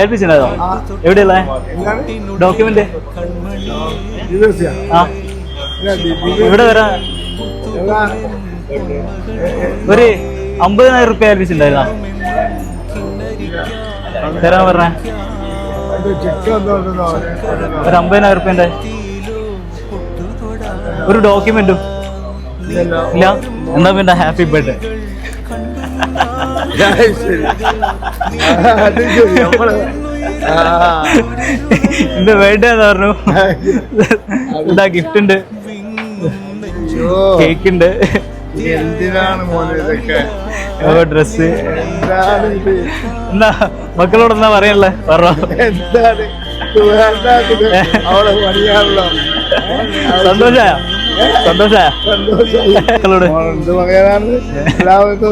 ഏൽപ്പിച്ചിട്ടുണ്ടായിരുന്നോ? എവിടെയുള്ള document? ആ ഇവിടെ വരാൻ ഒരു 50,000 റുപ്യ ഏൽപ്പിച്ചിട്ടുണ്ടായിരുന്നോ? തരാൻ പറഞ്ഞ ഒരു 50,000 റുപ്യന്റെ ഒരു ഡോക്യുമെന്റും ഇല്ല. എന്താ പിന്നെ ഹാപ്പി ബർത്ത്ഡേ. എന്റെ ബർത്ത്ഡേ എന്ന് പറഞ്ഞു. എന്താ ഗിഫ്റ്റ് ഉണ്ട്, കേക്ക് ഉണ്ട്, ഡ്രസ്. എന്താ മക്കളോട് എന്താ പറയാനുള്ളത്? സന്തോഷായ മക്കളോട്? എല്ലാവർക്കും